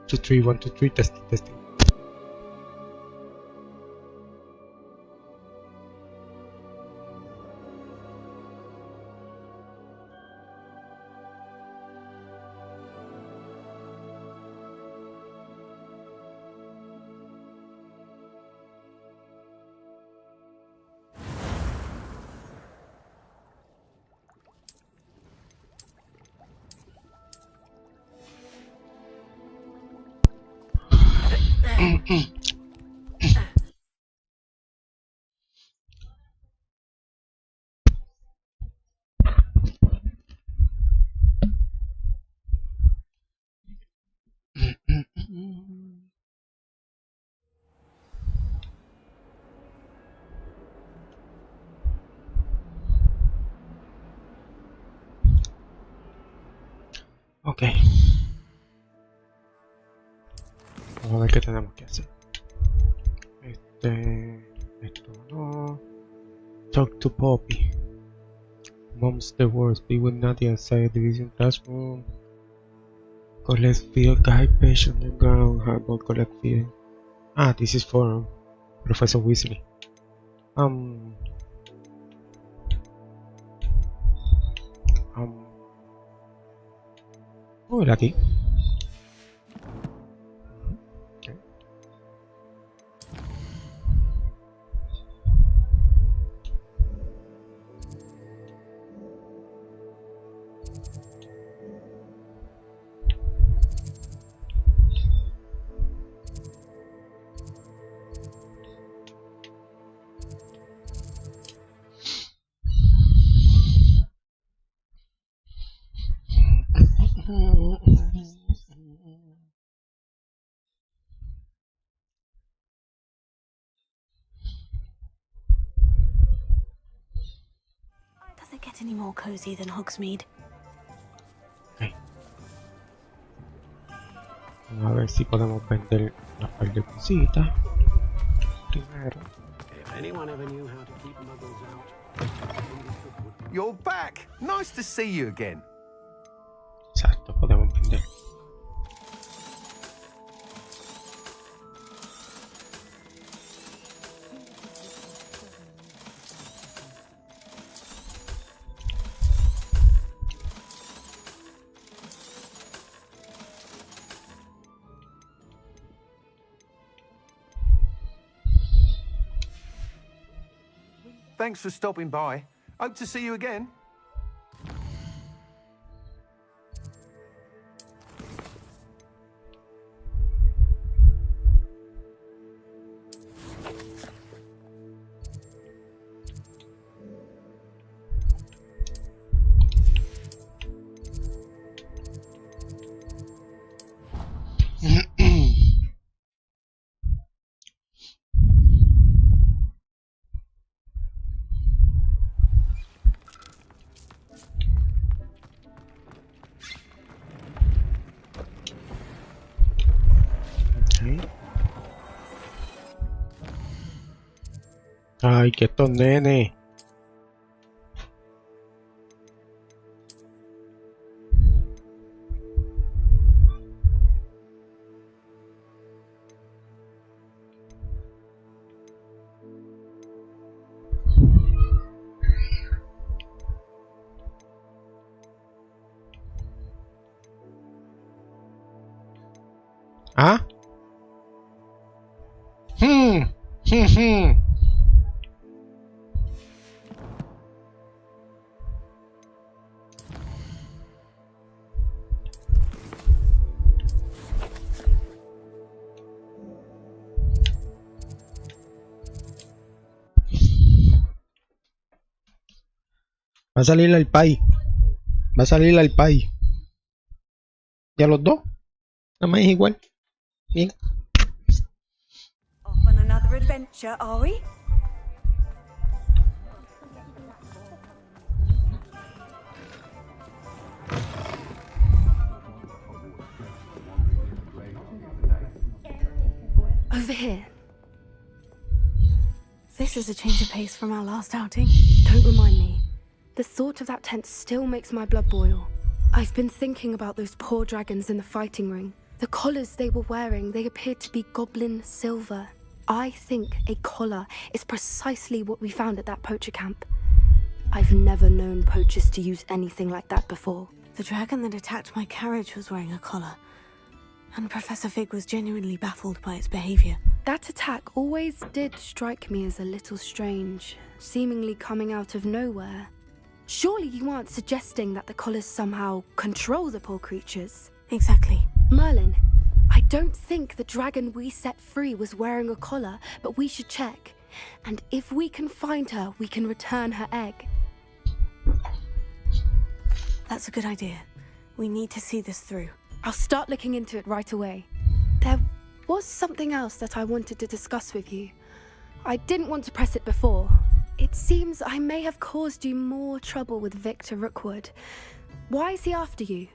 2, 3, 1, 2, 3, testing. Ok. Vamos a ver qué tenemos que hacer. Esto no. Talk to Poppy. Mom's the worst. Be with Nadia outside division classroom. Collect field guide page on the ground. Hardball collect field. Ah, this is for Professor Weasley. Oh, era aquí. Okay. Does it get any more cozy than Hogsmeade? Okay. Vamos a ver si podemos vender una par de cositas. Primero. You're back! Nice to see you again. Exacto, podemos vender. Thanks for stopping by. Hope to see you again. Ay, que estos nenes. ¿Ah? Va a salir el pay. Va a salir el pay. ¿Y a los dos? Nada más es igual. Bien. Off on another adventure, are we? Over here. This is a change of pace from our last outing. Don't remind me. The thought of that tent still makes my blood boil. I've been thinking about those poor dragons in the fighting ring. The collars they were wearing, they appeared to be goblin silver. I think a collar is precisely what we found at that poacher camp. I've never known poachers to use anything like that before. The dragon that attacked my carriage was wearing a collar, and Professor Fig was genuinely baffled by its behavior. That attack always did strike me as a little strange, seemingly coming out of nowhere. Surely you aren't suggesting that the collars somehow control the poor creatures? Exactly. Merlin, I don't think the dragon we set free was wearing a collar, but we should check. And if we can find her, we can return her egg. That's a good idea. We need to see this through. I'll start looking into it right away. There was something else that I wanted to discuss with you. I didn't want to press it before. It seems I may have caused you more trouble with Victor Rookwood. Why is he after you?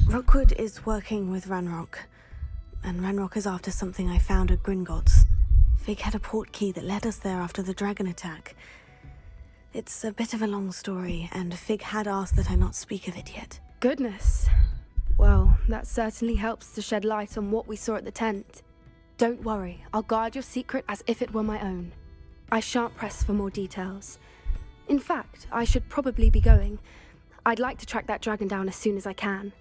Rookwood is working with Ranrok, and Ranrok is after something I found at Gringotts. Fig had a portkey that led us there after the dragon attack. It's a bit of a long story, and Fig had asked that I not speak of it yet. Goodness. Well, that certainly helps to shed light on what we saw at the tent. Don't worry, I'll guard your secret as if it were my own. I shan't press for more details. In fact, I should probably be going. I'd like to track that dragon down as soon as I can.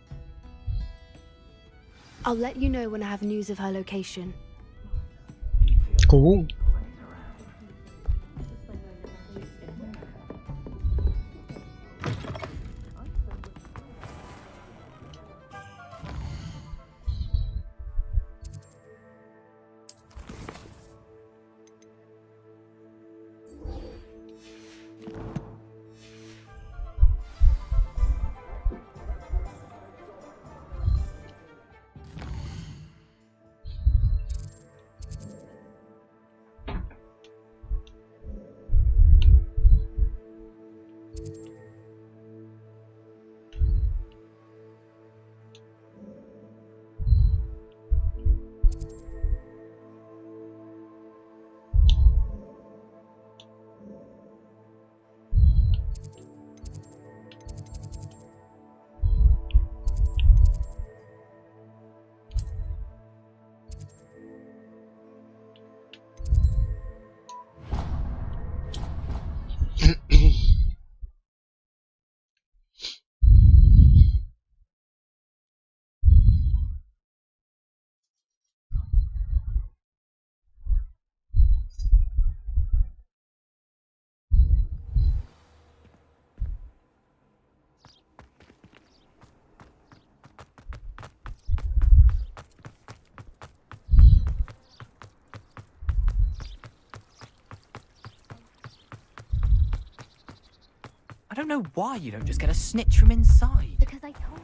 I'll let you know when I have news of her location. Cool. I don't know why you don't just get a snitch from inside. Because I told you.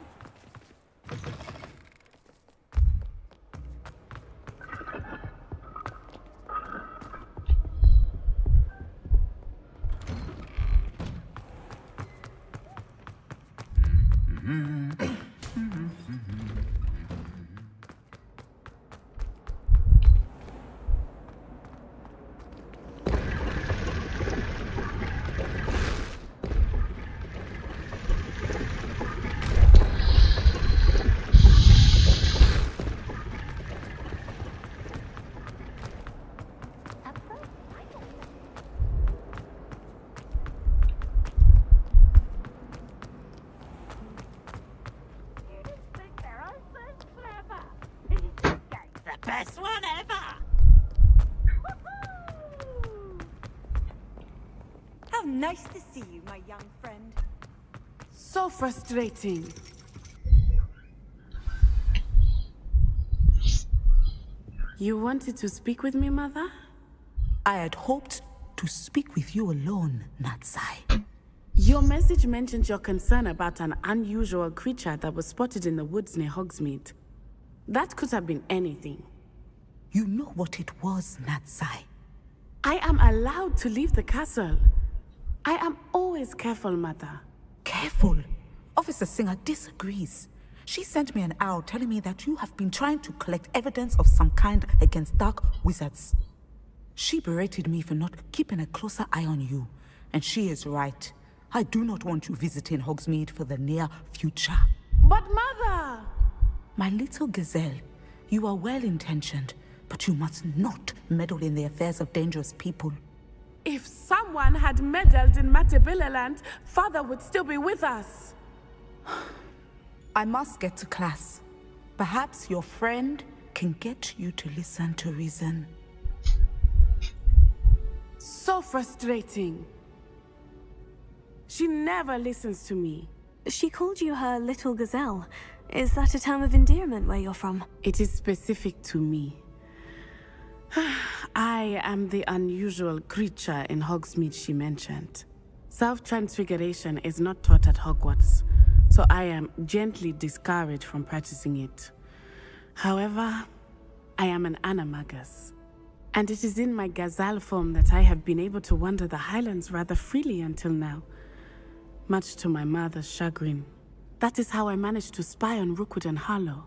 Best one ever! How nice to see you, my young friend. So frustrating. You wanted to speak with me, Mother? I had hoped to speak with you alone, Natsai. Your message mentioned your concern about an unusual creature that was spotted in the woods near Hogsmeade. That could have been anything. You know what it was, Natsai. I am allowed to leave the castle. I am always careful, Mother. Careful. Officer Singer disagrees. She sent me an owl telling me that you have been trying to collect evidence of some kind against dark wizards. She berated me for not keeping a closer eye on you. And she is right. I do not want you visiting Hogsmeade for the near future. But Mother! My little gazelle, you are well-intentioned, but you must not meddle in the affairs of dangerous people. If someone had meddled in Matabeleland, Father would still be with us. I must get to class. Perhaps your friend can get you to listen to reason. So frustrating. She never listens to me. She called you her little gazelle. Is that a term of endearment where you're from? It is specific to me. I am the unusual creature in Hogsmeade she mentioned. Self-transfiguration is not taught at Hogwarts, so I am gently discouraged from practicing it. However, I am an animagus, and it is in my gazelle form that I have been able to wander the Highlands rather freely until now, much to my mother's chagrin. That is how I managed to spy on Rookwood and Harlow.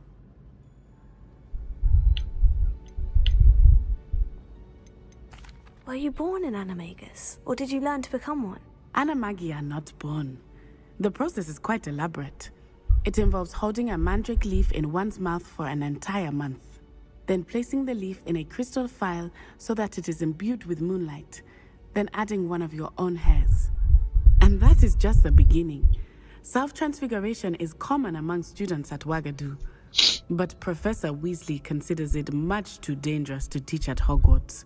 Were you born an animagus, or did you learn to become one? Animagi are not born. The process is quite elaborate. It involves holding a mandrake leaf in one's mouth for an entire month, then placing the leaf in a crystal phial so that it is imbued with moonlight, then adding one of your own hairs. And that is just the beginning. Self-transfiguration is common among students at Wagadu, but Professor Weasley considers it much too dangerous to teach at Hogwarts.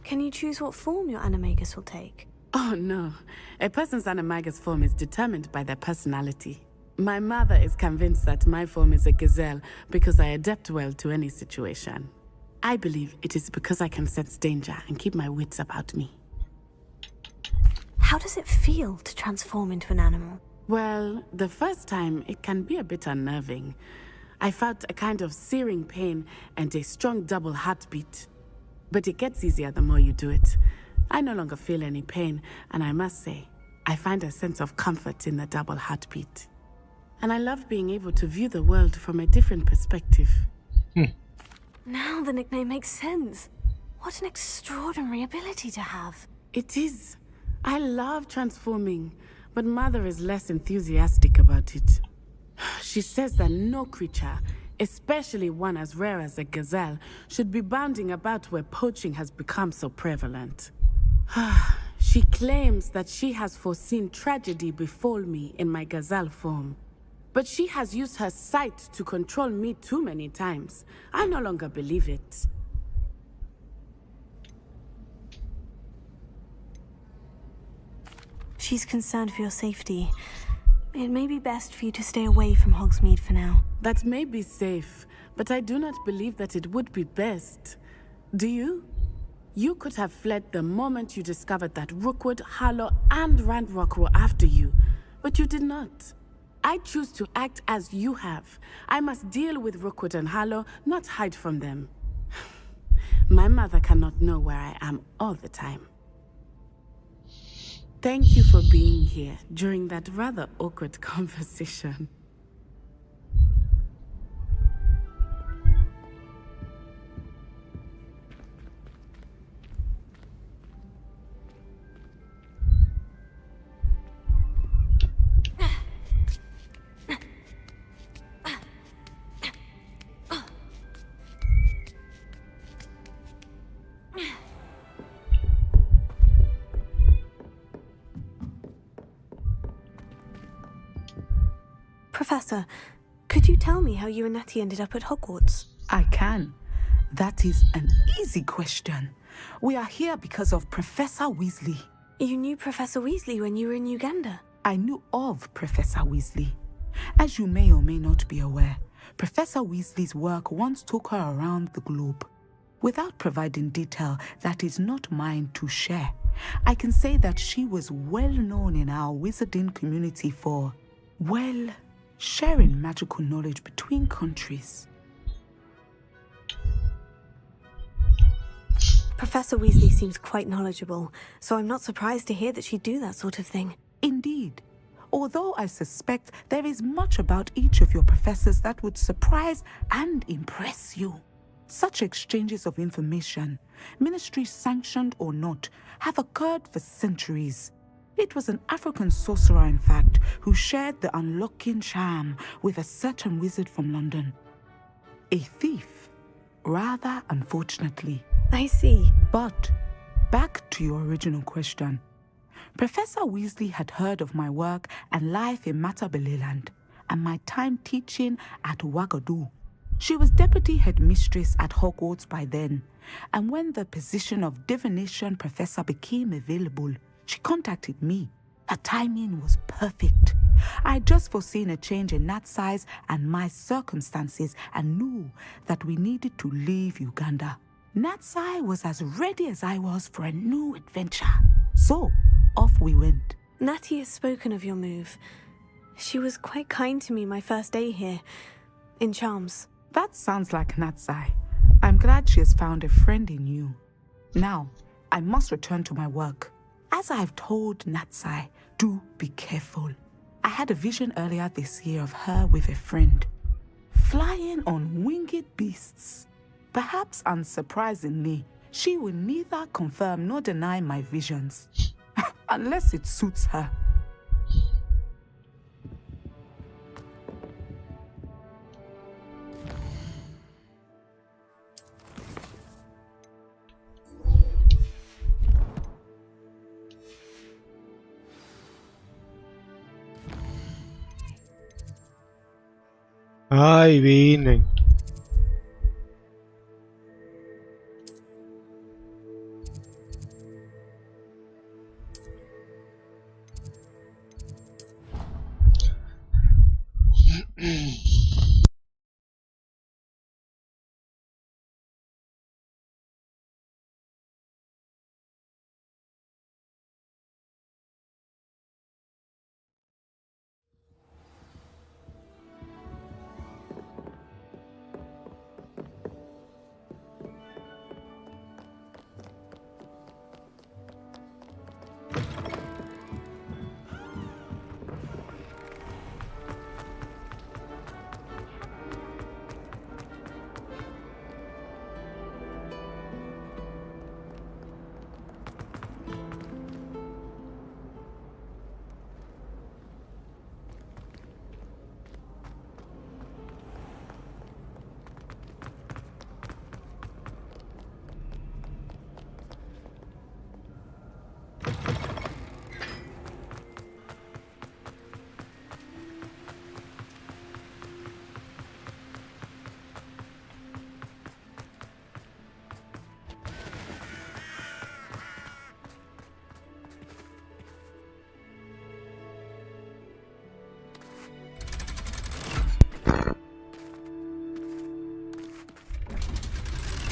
Can you choose what form your animagus will take? Oh no, a person's animagus form is determined by their personality. My mother is convinced that my form is a gazelle because I adapt well to any situation. I believe it is because I can sense danger and keep my wits about me. How does it feel to transform into an animal? Well, the first time it can be a bit unnerving. I felt a kind of searing pain and a strong double heartbeat. But it gets easier the more you do it. I no longer feel any pain, and I must say, I find a sense of comfort in the double heartbeat. And I love being able to view the world from a different perspective. Now the nickname makes sense. What an extraordinary ability to have. It is. I love transforming, but Mother is less enthusiastic about it. She says that no creature, especially one as rare as a gazelle, should be bounding about where poaching has become so prevalent. She claims that she has foreseen tragedy befall me in my gazelle form. But she has used her sight to control me too many times. I no longer believe it. She's concerned for your safety. It may be best for you to stay away from Hogsmeade for now. That may be safe, but I do not believe that it would be best. Do you? You could have fled the moment you discovered that Rookwood, Harlow, and Ranrok were after you, but you did not. I choose to act as you have. I must deal with Rookwood and Harlow, not hide from them. My mother cannot know where I am all the time. Thank you for being here during that rather awkward conversation. Professor, could you tell me how you and Natty ended up at Hogwarts? I can. That is an easy question. We are here because of Professor Weasley. You knew Professor Weasley when you were in Uganda? I knew of Professor Weasley. As you may or may not be aware, Professor Weasley's work once took her around the globe. Without providing detail that is not mine to share, I can say that she was well known in our wizarding community for, well, sharing magical knowledge between countries. Professor Weasley seems quite knowledgeable, so I'm not surprised to hear that she'd do that sort of thing. Indeed. Although I suspect there is much about each of your professors that would surprise and impress you. Such exchanges of information, ministry sanctioned or not, have occurred for centuries. It was an African sorcerer, in fact, who shared the unlocking charm with a certain wizard from London. A thief, rather unfortunately. I see. But back to your original question. Professor Weasley had heard of my work and life in Matabeleland and my time teaching at Ouagadougou. She was deputy headmistress at Hogwarts by then, and when the position of divination professor became available, she contacted me. Her timing was perfect. I had just foreseen a change in Natsai's and my circumstances and knew that we needed to leave Uganda. Natsai was as ready as I was for a new adventure. So, off we went. Natty has spoken of your move. She was quite kind to me my first day here, in Charms. That sounds like Natsai. I'm glad she has found a friend in you. Now, I must return to my work. As I've told Natsai, do be careful. I had a vision earlier this year of her with a friend, flying on winged beasts. Perhaps unsurprisingly, she will neither confirm nor deny my visions, unless it suits her. Ahí vine.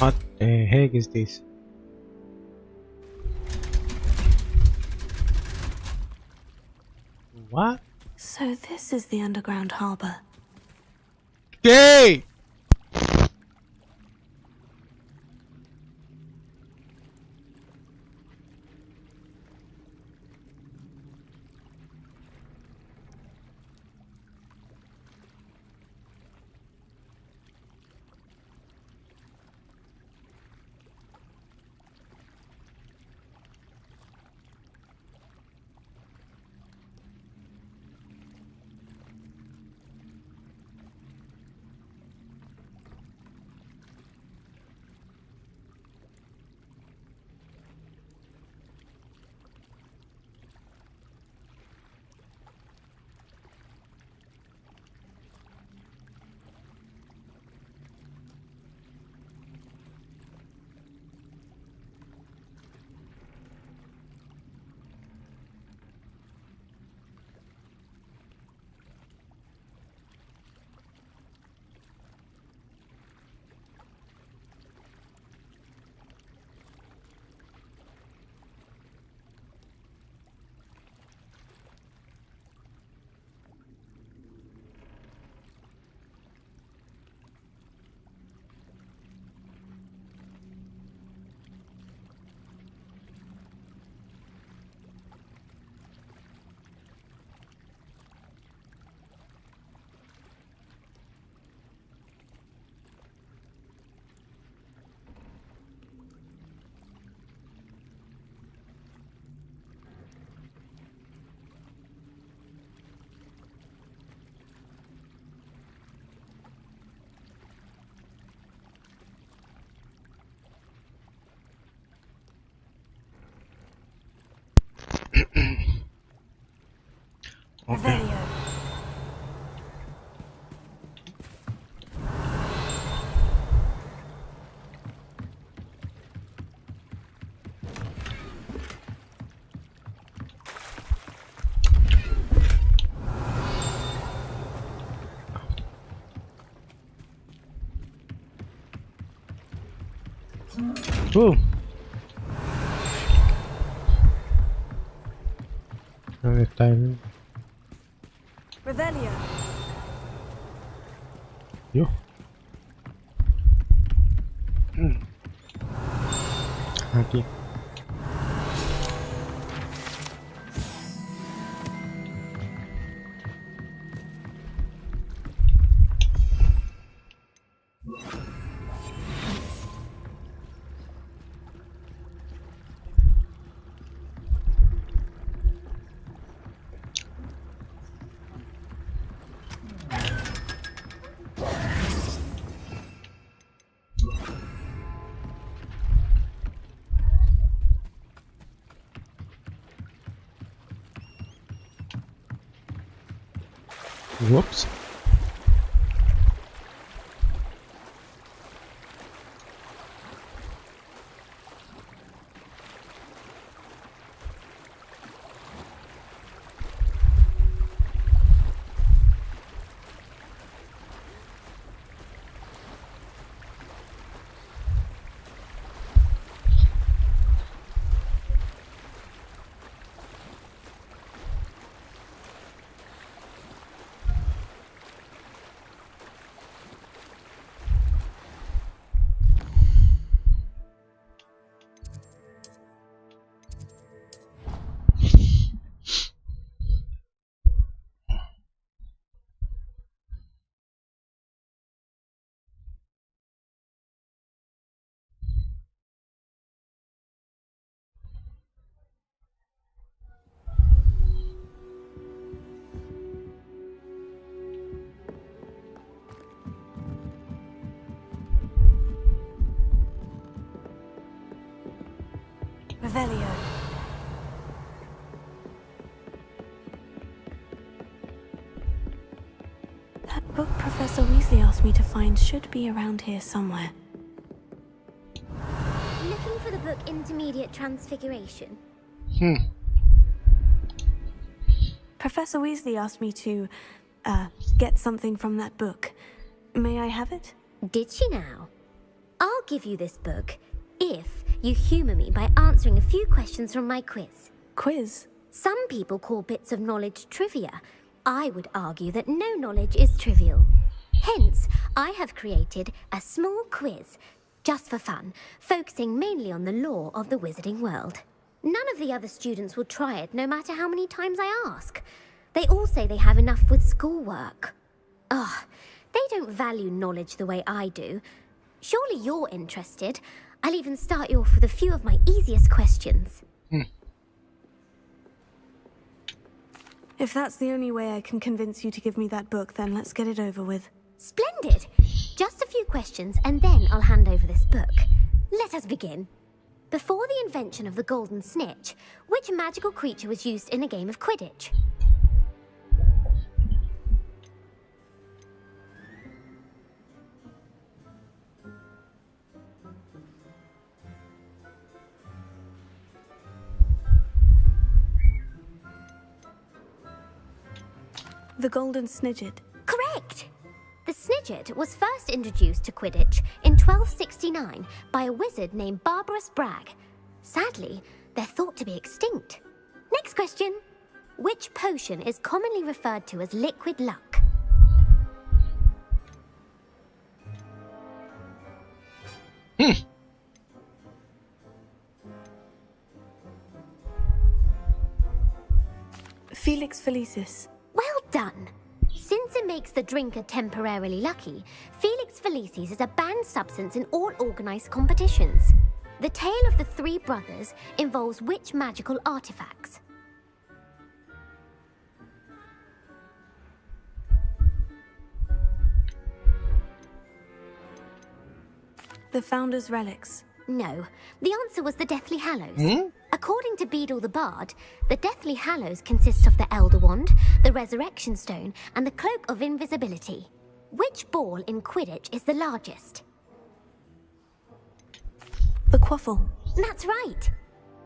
What the heck is this? What? So this is the underground harbour. Gay! Oh. Another time. Revelio. Yo. Aquí. Whoops. Revelio. That book Professor Weasley asked me to find should be around here somewhere. Looking for the book Intermediate Transfiguration? Professor Weasley asked me to, get something from that book. May I have it? Did she now? I'll give you this book if you humour me by answering a few questions from my quiz. Quiz? Some people call bits of knowledge trivia. I would argue that no knowledge is trivial. Hence, I have created a small quiz, just for fun, focusing mainly on the lore of the wizarding world. None of the other students will try it, no matter how many times I ask. They all say they have enough with schoolwork. Ugh, they don't value knowledge the way I do. Surely you're interested. I'll even start you off with a few of my easiest questions. If that's the only way I can convince you to give me that book, then let's get it over with. Splendid! Just a few questions, and then I'll hand over this book. Let us begin. Before the invention of the golden snitch, which magical creature was used in a game of Quidditch? The Golden Snidget. Correct! The Snidget was first introduced to Quidditch in 1269 by a wizard named Barbarous Bragg. Sadly, they're thought to be extinct. Next question. Which potion is commonly referred to as liquid luck? Felix Felicis. Well done! Since it makes the drinker temporarily lucky, Felix Felicis is a banned substance in all organised competitions. The tale of the three brothers involves which magical artifacts? The Founder's Relics. No, the answer was the Deathly Hallows. According to Beadle the Bard, the Deathly Hallows consists of the Elder Wand, the Resurrection Stone, and the Cloak of Invisibility. Which ball in Quidditch is the largest? The Quaffle. That's right.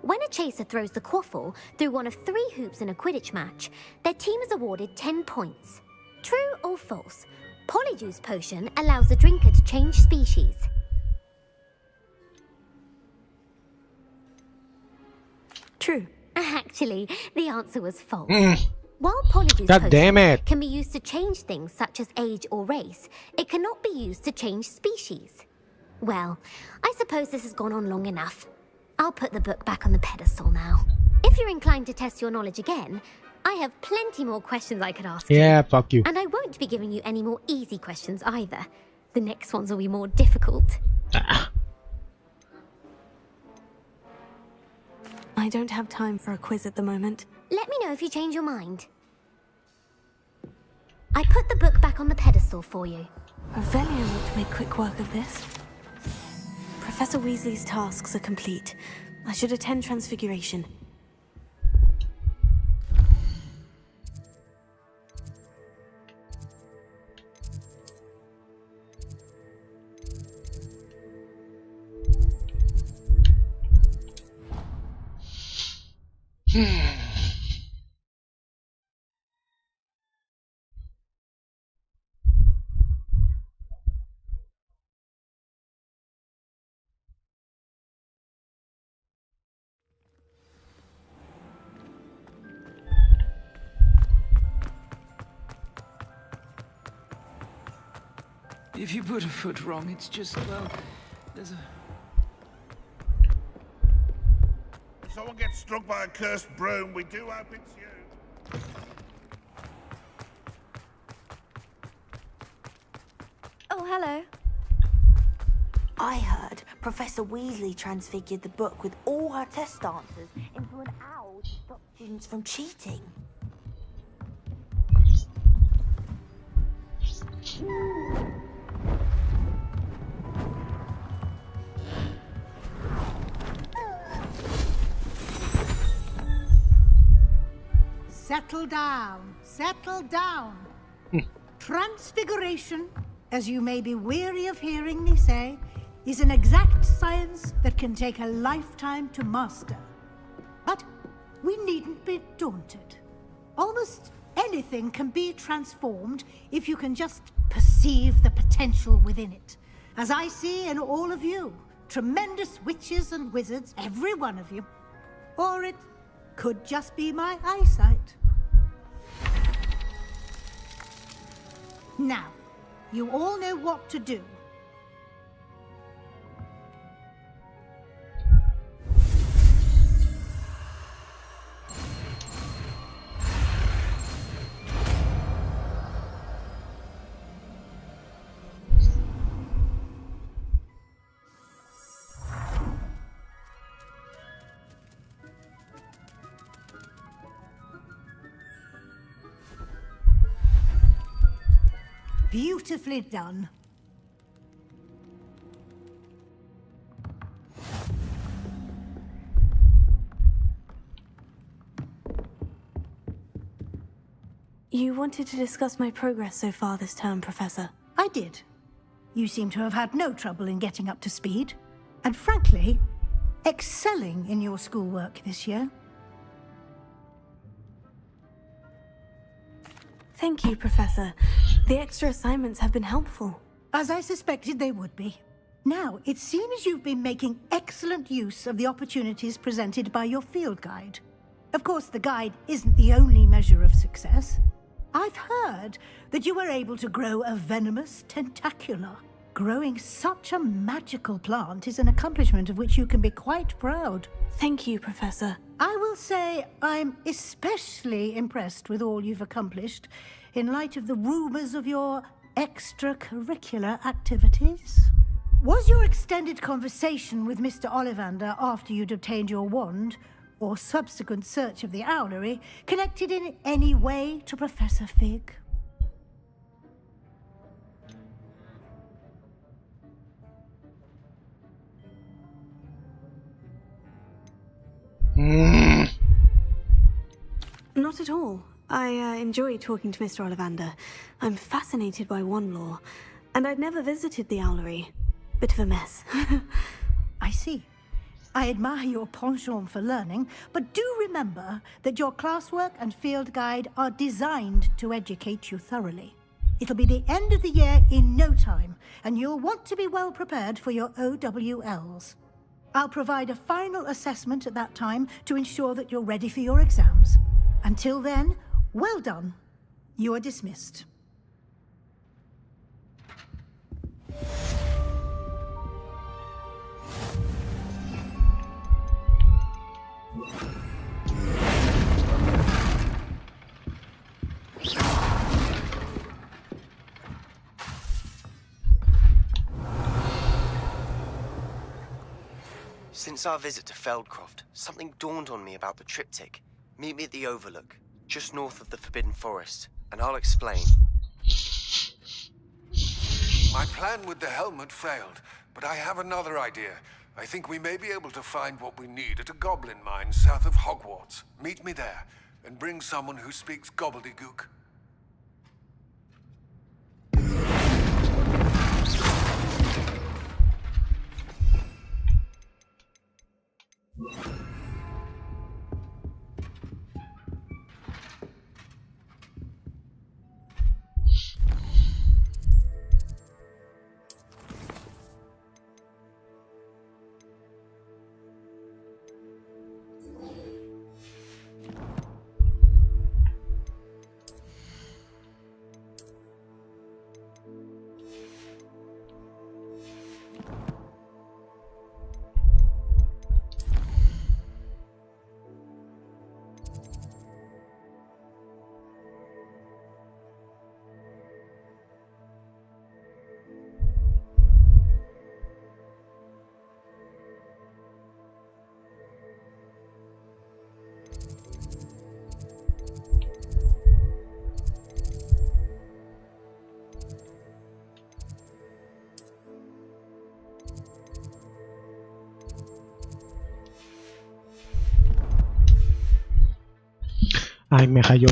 When a chaser throws the quaffle through one of 3 hoops in a Quidditch match, their team is awarded 10 points. True or false? Polyjuice potion allows the drinker to change species. true? Actually, the answer was false. Mm. While Polyjuice God damn potions it. can be used to change things such as age or race, it cannot be used to change species. Well, I suppose this has gone on long enough. I'll put the book back on the pedestal now. If you're inclined to test your knowledge again, I have plenty more questions I could ask you. Yeah, fuck you. And I won't be giving you any more easy questions either. The next ones will be more difficult. Ah. I don't have time for a quiz at the moment. Let me know if you change your mind. I put the book back on the pedestal for you. Revelio ought to make quick work of this. Professor Weasley's tasks are complete. I should attend Transfiguration. If you put a foot wrong, it's just, well, there's a... If someone gets struck by a cursed broom, we do hope it's you. Oh, hello. I heard Professor Weasley transfigured the book with all her test answers into an owl to stop students from cheating. Settle down, settle down. Transfiguration, as you may be weary of hearing me say, is an exact science that can take a lifetime to master. But we needn't be daunted. Almost anything can be transformed if you can just perceive the potential within it. As I see in all of you, tremendous witches and wizards, every one of you. Or it could just be my eyesight. Now, you all know what to do. Beautifully done. You wanted to discuss my progress so far this term, Professor. I did. You seem to have had no trouble in getting up to speed. And frankly, excelling in your schoolwork this year. Thank you, Professor. The extra assignments have been helpful. As I suspected they would be. Now, it seems you've been making excellent use of the opportunities presented by your field guide. Of course, the guide isn't the only measure of success. I've heard that you were able to grow a venomous tentacula. Growing such a magical plant is an accomplishment of which you can be quite proud. Thank you, Professor. I will say I'm especially impressed with all you've accomplished in light of the rumors of your extracurricular activities. Was your extended conversation with Mr. Ollivander after you'd obtained your wand, or subsequent search of the owlery, connected in any way to Professor Fig? Not at all. I enjoy talking to Mr. Ollivander. I'm fascinated by wand lore, and I'd never visited the owlery. Bit of a mess. I see. I admire your penchant for learning, but do remember that your classwork and field guide are designed to educate you thoroughly. It'll be the end of the year in no time, and you'll want to be well prepared for your OWLs. I'll provide a final assessment at that time to ensure that you're ready for your exams. Until then, well done. You are dismissed. Since our visit to Feldcroft, something dawned on me about the triptych. Meet me at the Overlook, just north of the Forbidden Forest, and I'll explain. My plan with the helmet failed, but I have another idea. I think we may be able to find what we need at a goblin mine south of Hogwarts. Meet me there, and bring someone who speaks gobbledygook. Ay, me cayó.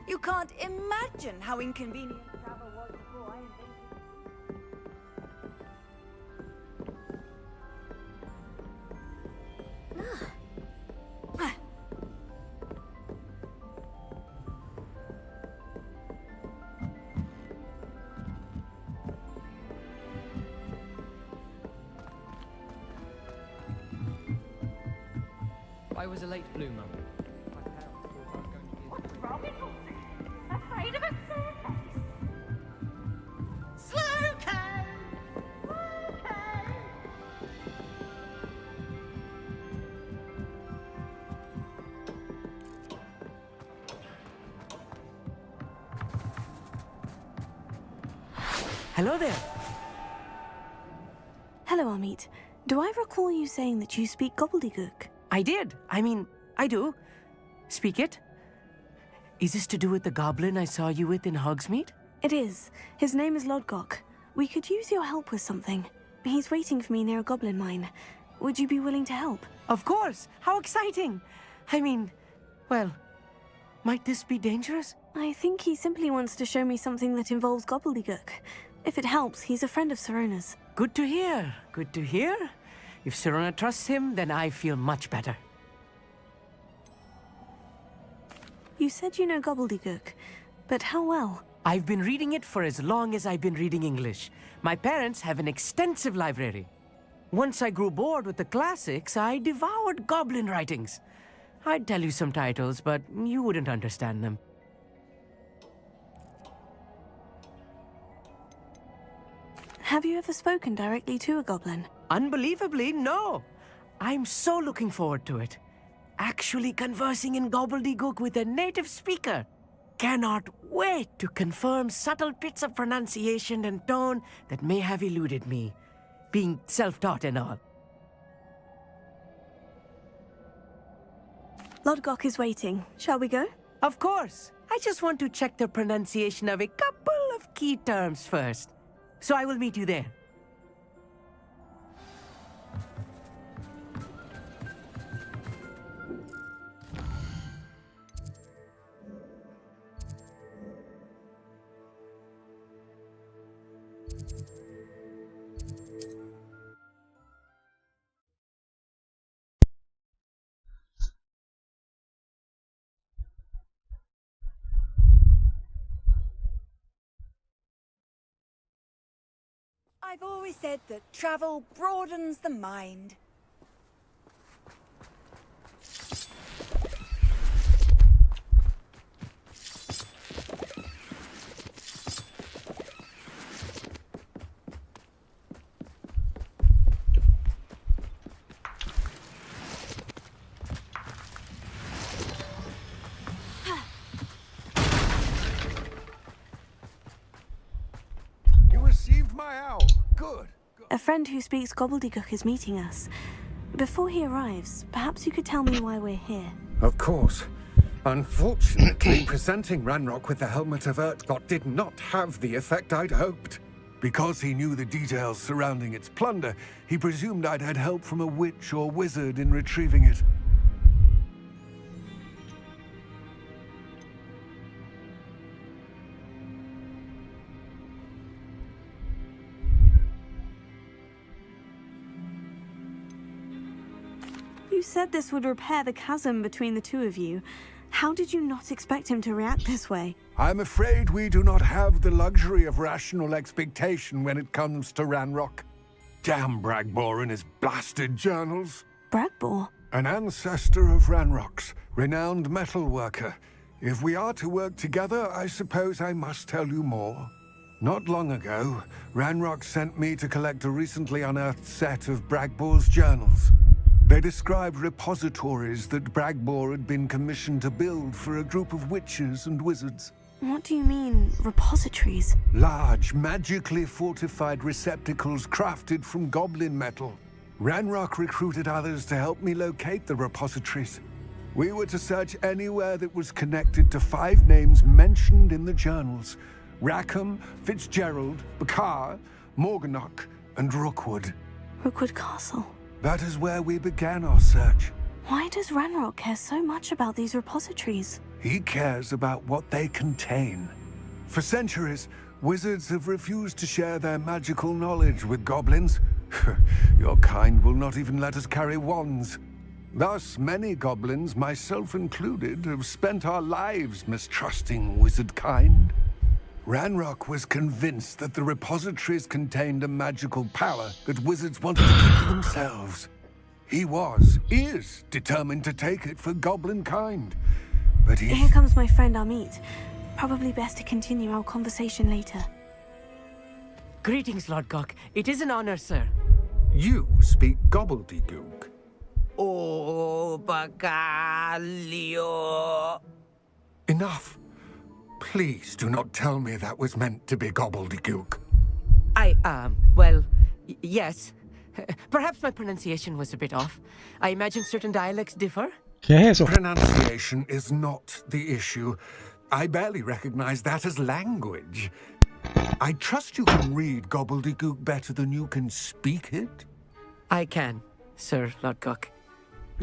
You can't imagine how inconvenient travel was before I invented. I was a late bloomer. What's wrong with you? Afraid of a staircase? Slowcane! Slowcane! Hello there. Hello, Amit. Do I recall you saying that you speak gobbledygook? I did. I mean, I do. Speak it. Is this to do with the goblin I saw you with in Hogsmeade? It is. His name is Lodgok. We could use your help with something. He's waiting for me near a goblin mine. Would you be willing to help? Of course. How exciting. I mean, well, might this be dangerous? I think he simply wants to show me something that involves gobbledygook. If it helps, he's a friend of Sirona's. Good to hear. Good to hear. If Sirona trusts him, then I feel much better. You said you know gobbledygook, but how well? I've been reading it for as long as I've been reading English. My parents have an extensive library. Once I grew bored with the classics, I devoured goblin writings. I'd tell you some titles, but you wouldn't understand them. Have you ever spoken directly to a goblin? Unbelievably, no. I'm so looking forward to it. actually conversing in gobbledygook with a native speaker. Cannot wait to confirm subtle bits of pronunciation and tone that may have eluded me, being self-taught and all. Lodgok is waiting. Shall we go? Of course. I just want to check the pronunciation of a couple of key terms first. So I will meet you there. I've always said that travel broadens the mind. You received my owl. Good. A friend who speaks gobbledygook is meeting us. Before he arrives, perhaps you could tell me why we're here. Of course. Unfortunately, presenting Ranrok with the Helmet of Urtkot did not have the effect I'd hoped. Because he knew the details surrounding its plunder, he presumed I'd had help from a witch or wizard in retrieving it. You said this would repair the chasm between the two of you. How did you not expect him to react this way? I'm afraid we do not have the luxury of rational expectation when it comes to Ranrok. Damn Bragbor and his blasted journals. Bragbor? An ancestor of Ranrock's, renowned metal worker. If we are to work together, I suppose I must tell you more. Not long ago, Ranrok sent me to collect a recently unearthed set of Bragbor's journals. They described repositories that Bragbor had been commissioned to build for a group of witches and wizards. What do you mean, repositories? Large, magically fortified receptacles crafted from goblin metal. Ranrok recruited others to help me locate the repositories. We were to search anywhere that was connected to 5 names mentioned in the journals: Rackham, Fitzgerald, Bakar, Morganach, and Rookwood. Rookwood Castle. That is where we began our search. Why does Ranrok care so much about these repositories? He cares about what they contain. For centuries, wizards have refused to share their magical knowledge with goblins. Your kind will not even let us carry wands. Thus, many goblins, myself included, have spent our lives mistrusting wizard kind. Ranrok was convinced that the repositories contained a magical power that wizards wanted to keep for themselves. He is determined to take it for goblin kind. But Here comes my friend Amit. Probably best to continue our conversation later. Greetings, Lodgok. It is an honor, sir. You speak gobbledygook. Oh, Bagalio. Enough. Please do not tell me that was meant to be gobbledygook. Well, yes. Perhaps my pronunciation was a bit off. I imagine certain dialects differ. ¿Qué es eso? Pronunciation is not the issue. I barely recognize that as language. I trust you can read gobbledygook better than you can speak it? I can, Sir Lodgok.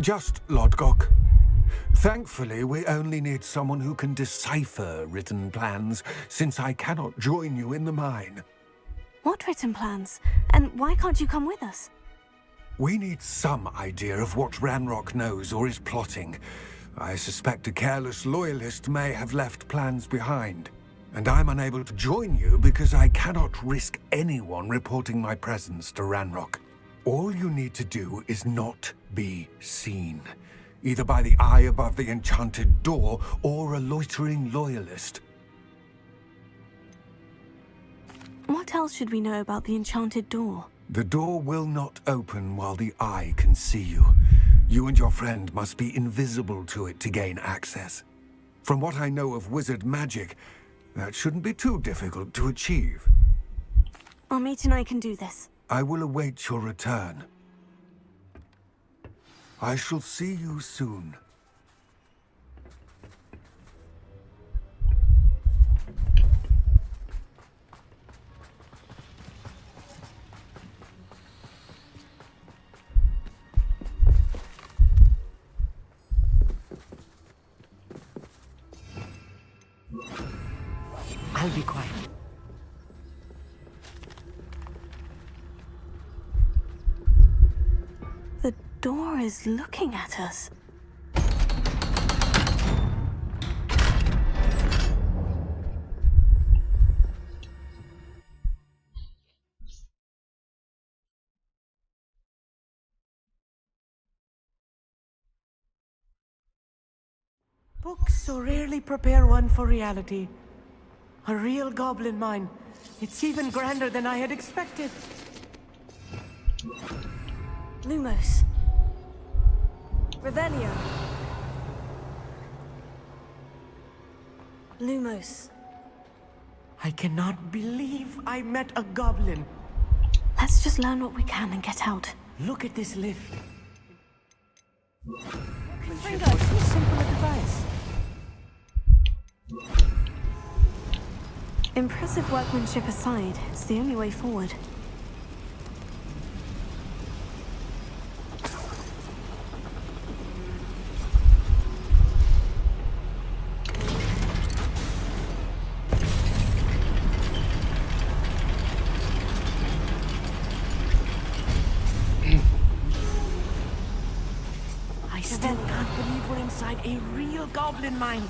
Just Lodgok. Thankfully, we only need someone who can decipher written plans, since I cannot join you in the mine. What written plans? And why can't you come with us? We need some idea of what Ranrok knows or is plotting. I suspect a careless loyalist may have left plans behind. And I'm unable to join you because I cannot risk anyone reporting my presence to Ranrok. All you need to do is not be seen, either by the eye above the enchanted door or a loitering loyalist. What else should we know about the enchanted door? The door will not open while the eye can see you. You and your friend must be invisible to it to gain access. From what I know of wizard magic, that shouldn't be too difficult to achieve. Amit and I can do this. I will await your return. I shall see you soon. I'll be quiet. The door is looking at us. Books so rarely prepare one for reality. A real goblin mine. It's even grander than I had expected. Lumos. Revelio. Lumos. I cannot believe I met a goblin. Let's just learn what we can and get out. Look at this lift. Friend, so simple a device. Impressive workmanship aside, it's the only way forward. I still can't believe we're inside a real goblin mine.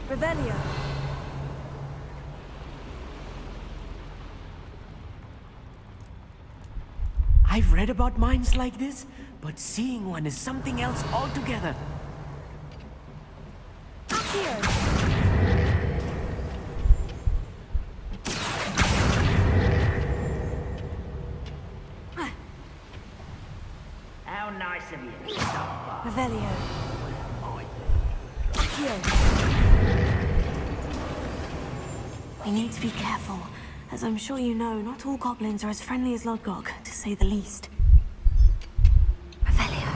Revelio. I've read about mines like this, but seeing one is something else altogether. Here. How nice of you. Revelio. Here. We need to be careful. As I'm sure you know, not all goblins are as friendly as Lodgok, to say the least. Revelio.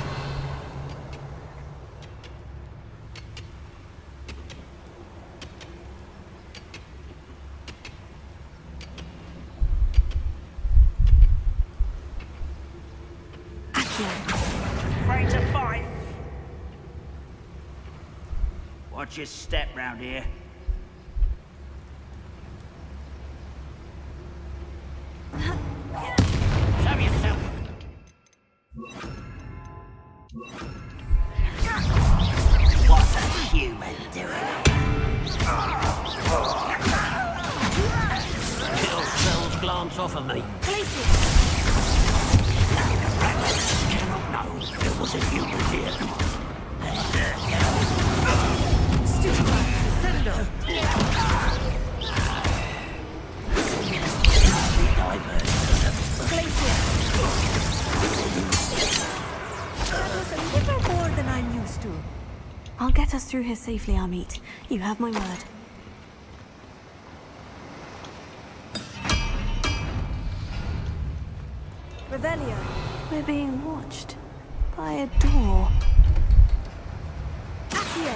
Afraid to fight? Watch your step round here. Show yourself. What's a human doing? Little cells glance off of me. Cannot know there was a human here. More than I'm used to. I'll get us through here safely, Amit. You have my word. Revelio. We're being watched by a door. Accio.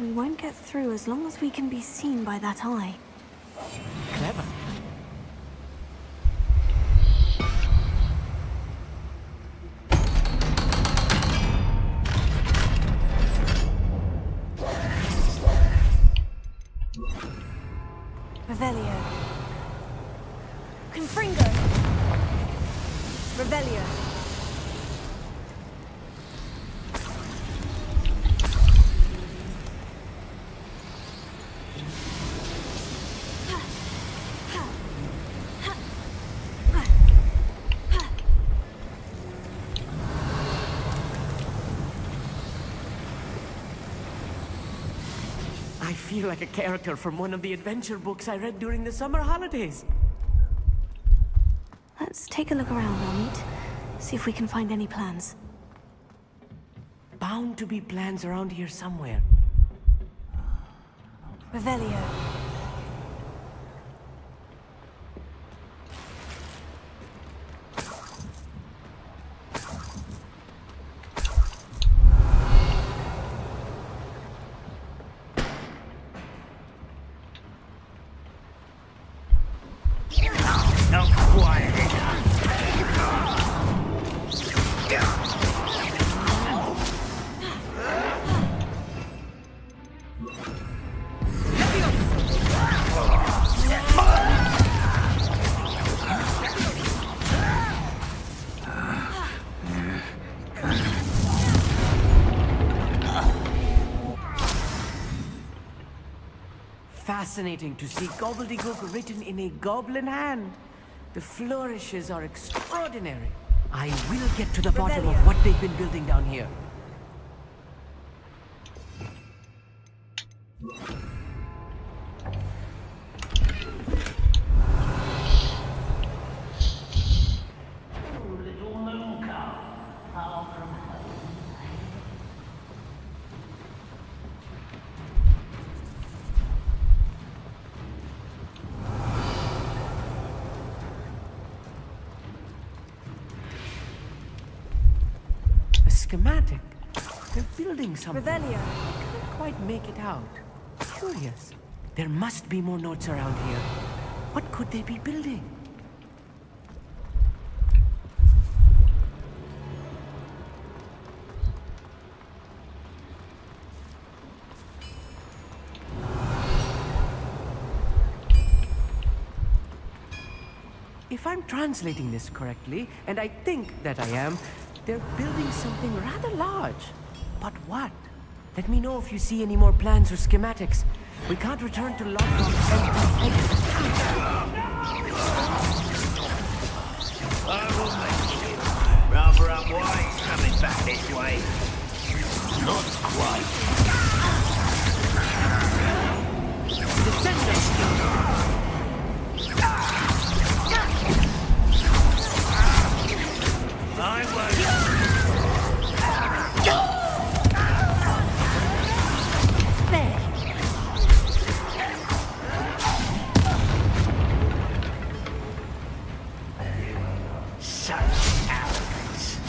We won't get through as long as we can be seen by that eye. Clever. Revelio. Confringo. Revelio. I feel like a character from one of the adventure books I read during the summer holidays. Let's take a look around, Amit. See if we can find any plans. Bound to be plans around here somewhere. Revelio. Fascinating to see gobbledygook written in a goblin hand. The flourishes are extraordinary. I will get to the bottom of what they've been building down here. Schematic. They're building something. Revelio. I can't quite make it out. Curious. There must be more notes around here. What could they be building? If I'm translating this correctly, and I think that I am, they're building something rather large. But what? Let me know if you see any more plans or schematics. We can't return to London empty-headed. I will make it. Rather unwise coming back this way. Not quite. I won't. There. Such arrogance.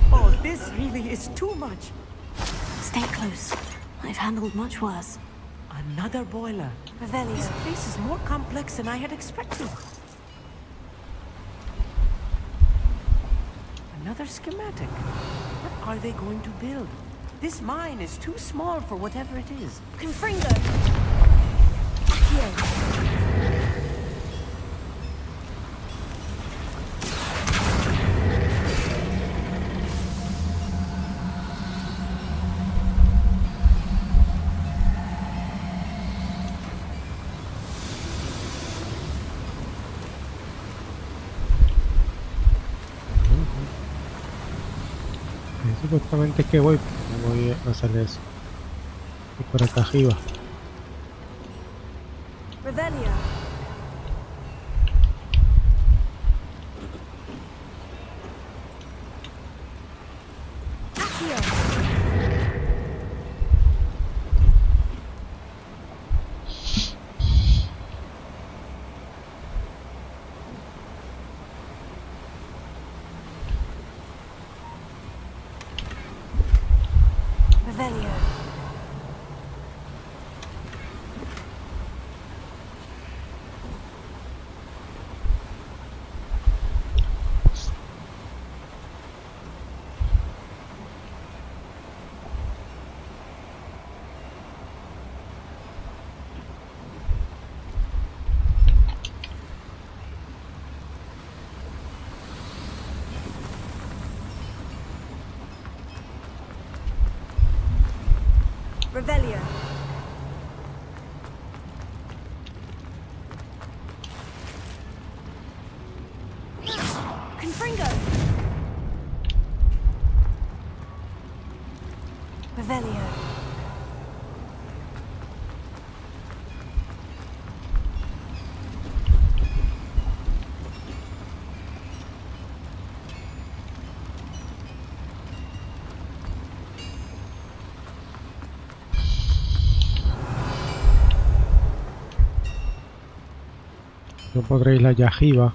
Oh, this really is too much. Stay close. I've handled much worse. Another boiler. Revelio. This place is more complex than I had expected. Another schematic. What are they going to build? This mine is too small for whatever it is. Confringo. Here. Supuestamente es que voy a hacer eso. Y por acá arriba. Revelio. Revelio. Confringo. Revelio. No podréis la yajiva.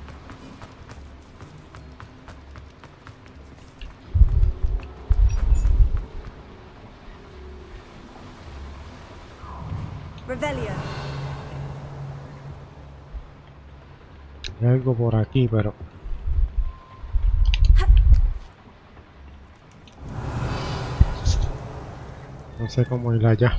Revelio. Hay algo por aquí, pero no sé cómo ir allá.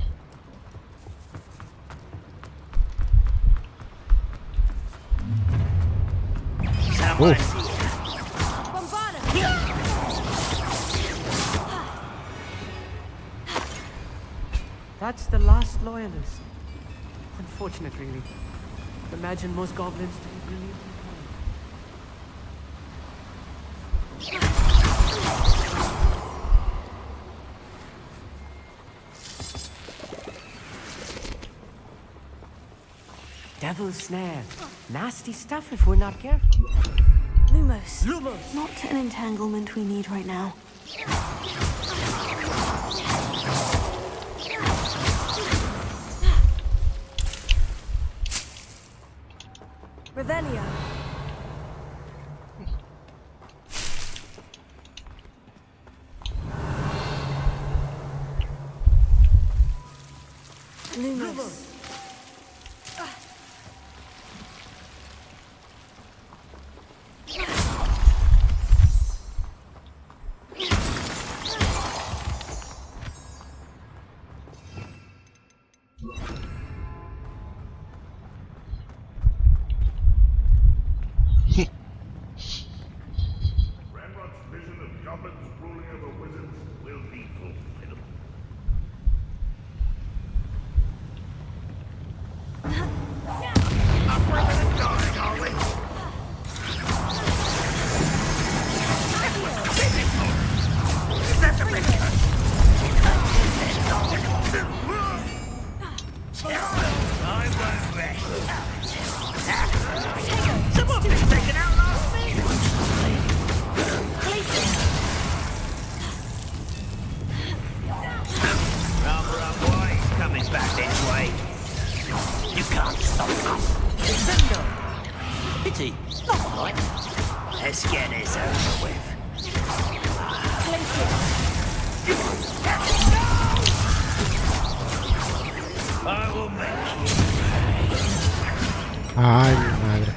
That's the last loyalist. Unfortunate, really. Imagine most goblins to be brilliant. Devil's snare. Nasty stuff if we're not careful. Lumos. Lumos! Not an entanglement we need right now. Revelio. Lumos. Ranrok's vision of goblins ruling over wizards will be fulfilled. Up rather than dying, are we? Is that the best? I won't rest. Someone been taken out last week. Rather unwise coming back this way. You can't stop us. Defender. Pity. Not right. Let's get this over with. I will make you pay. Ay, mi madre.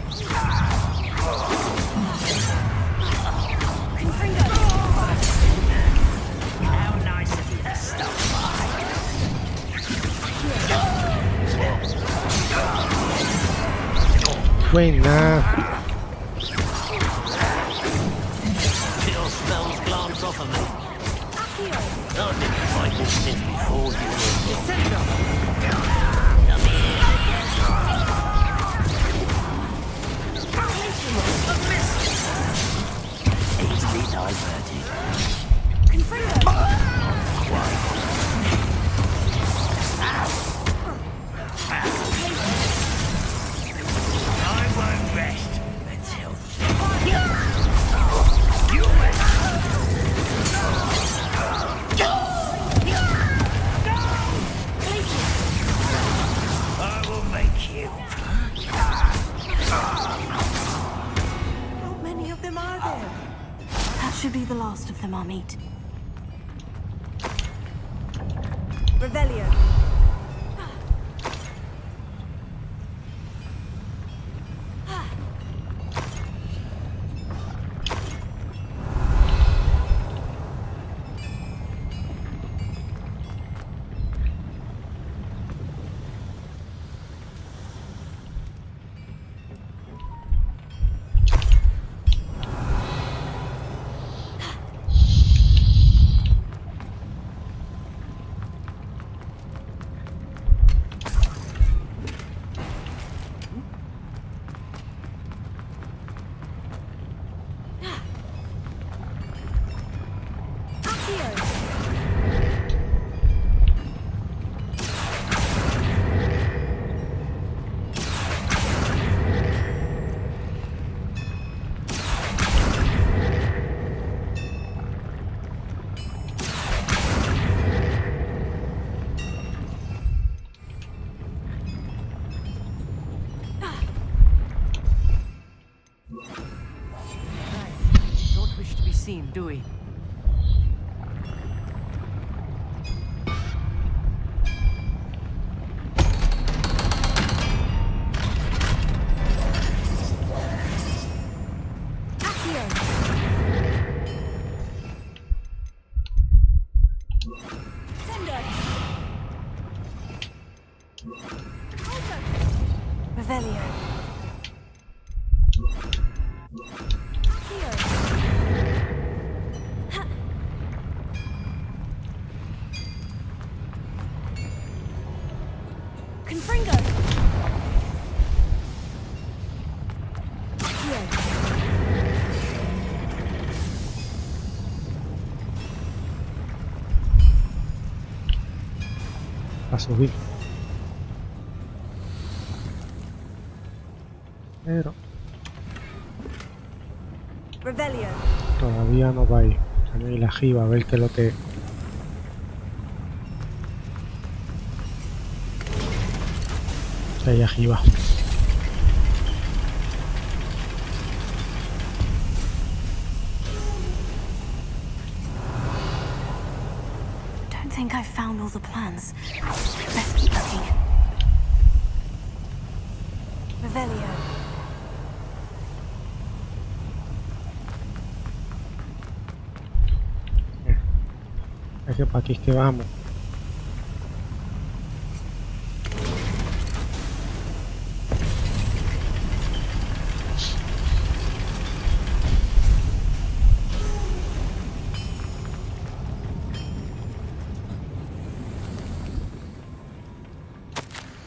How nice of you to stop Buena. Your spells glance off of me. I didn't fight this since before you easily diverted. I won't rest until you I will make you. How many of them are there? That should be the last of them, Amit. Revelio. Do we? A subir. Pero todavía no va a ir. También la jiba a ver qué lo que hay jiba. Don't think I've found all the plans. Let's keep looking. Revelio. Es que para aquí es que vamos.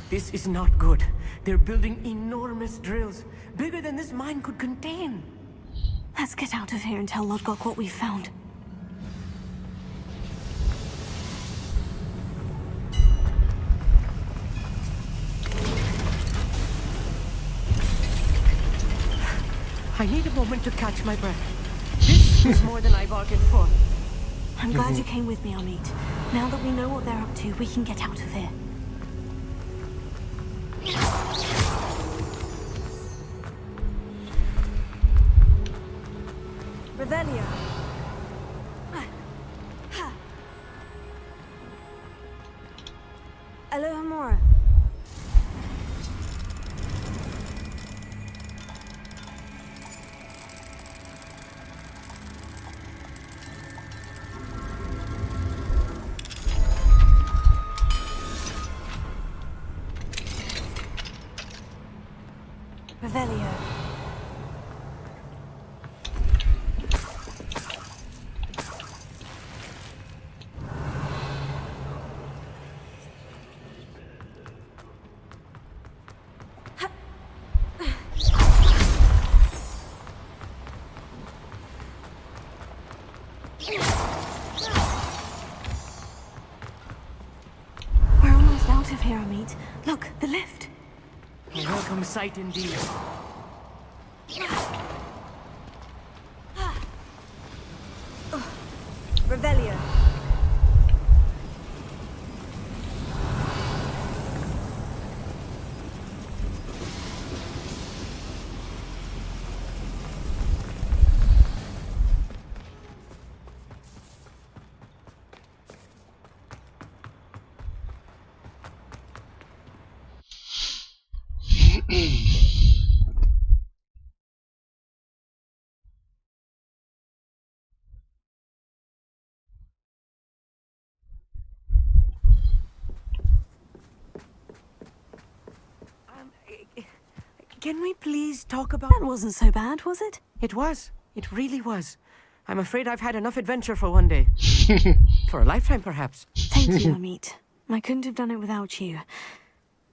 This is not good. They're building enormous drills, bigger than this mine could contain. Let's get out of here and tell Lodgok what we found. I need a moment to catch my breath. This is more than I bargained for. I'm glad you came with me, Amit. Now that we know what they're up to, we can get out of here. Revelio. Alohomora. Revelio. We're almost out of here, Amit. Look, the lift. A welcome sight indeed. Revelio. Can we please talk about... That wasn't so bad, was it? It was. It really was. I'm afraid I've had enough adventure for one day. For a lifetime, perhaps. Thank you, Amit. I couldn't have done it without you.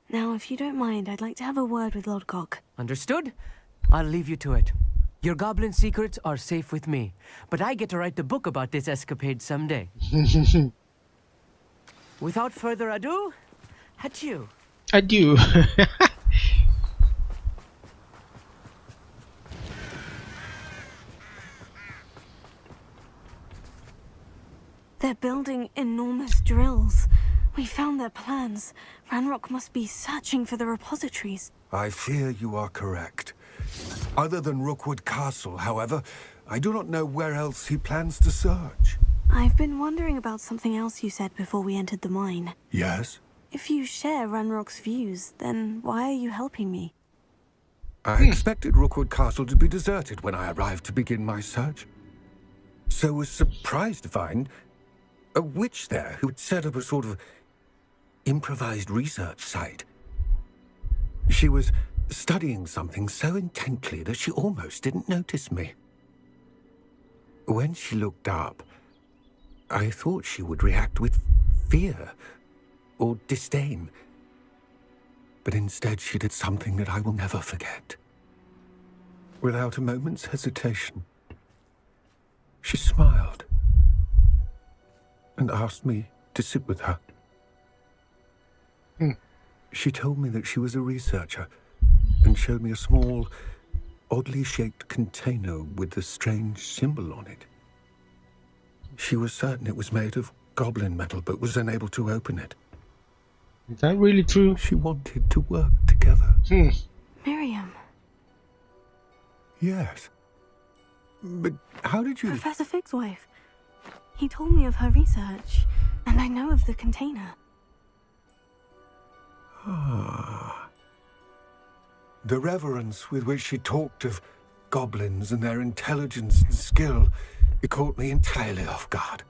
Now, if you don't mind, I'd like to have a word with Lodgok. Understood? I'll leave you to it. Your goblin secrets are safe with me, but I get to write the book about this escapade someday. Without further ado, adieu. Adieu. They're building enormous drills. We found their plans. Ranrok must be searching for the repositories. I fear you are correct. Other than Rookwood Castle, however, I do not know where else he plans to search. I've been wondering about something else you said before we entered the mine. Yes? If you share Ranrock's views, then why are you helping me? I expected Rookwood Castle to be deserted when I arrived to begin my search. So was surprised to find a witch there who had set up a sort of improvised research site. She was studying something so intently that she almost didn't notice me. When she looked up, I thought she would react with fear or disdain. But instead she did something that I will never forget. Without a moment's hesitation, she smiled and asked me to sit with her. She told me that she was a researcher and showed me a small, oddly shaped container with a strange symbol on it. She was certain it was made of goblin metal, but was unable to open it. Is that really true? She wanted to work together. Miriam. Yes. But how did you... Professor Fig's wife. He told me of her research, and I know of the container. Ah. The reverence with which she talked of goblins and their intelligence and skill, it caught me entirely off guard.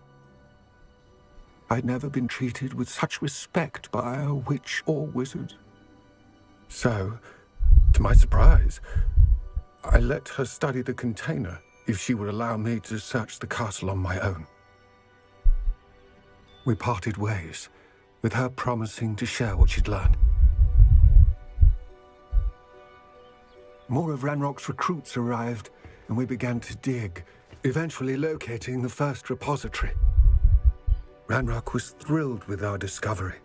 I'd never been treated with such respect by a witch or wizard. So, to my surprise, I let her study the container if she would allow me to search the castle on my own. We parted ways, with her promising to share what she'd learned. More of Ranrock's recruits arrived, and we began to dig, eventually locating the first repository. Ranrok was thrilled with our discovery,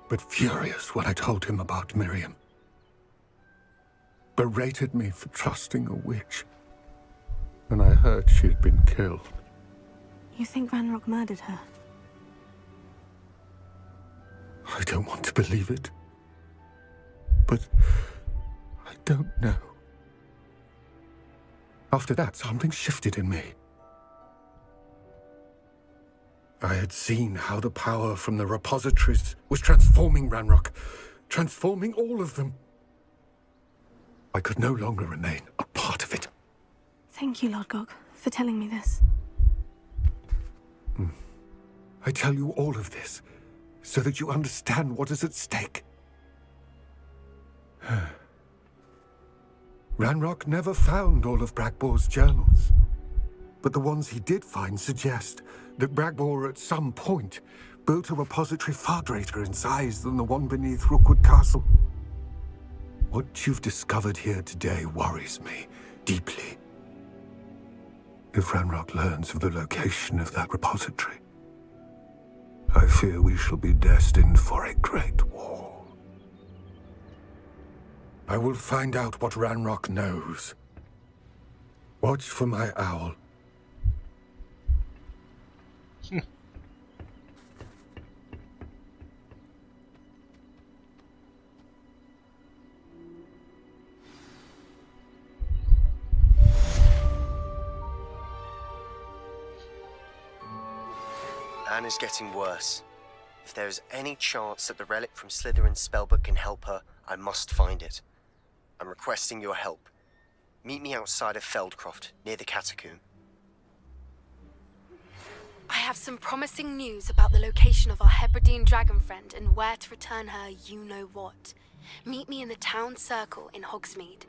but furious when I told him about Miriam. Berated me for trusting a witch, and I heard she had been killed. You think Ranrok murdered her? I don't want to believe it, but I don't know. After that, something shifted in me. I had seen how the power from the repositories was transforming Ranrok, transforming all of them. I could no longer remain a part of it. Thank you, Lord Gog, for telling me this. I tell you all of this so that you understand what is at stake. Ranrok never found all of Bragbor's journals, but the ones he did find suggest that Bragbor at some point built a repository far greater in size than the one beneath Rookwood Castle. What you've discovered here today worries me deeply. If Ranrok learns of the location of that repository, I fear we shall be destined for a great war. I will find out what Ranrok knows. Watch for my owl. Anne is getting worse. If there is any chance that the relic from Slytherin's spellbook can help her, I must find it. I'm requesting your help. Meet me outside of Feldcroft, near the catacomb. I have some promising news about the location of our Hebridean dragon friend and where to return her you-know-what. Meet me in the town circle in Hogsmeade.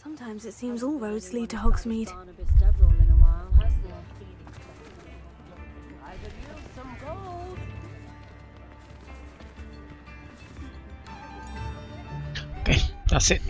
Sometimes it seems all roads lead to Hogsmeade. Okay, that's it.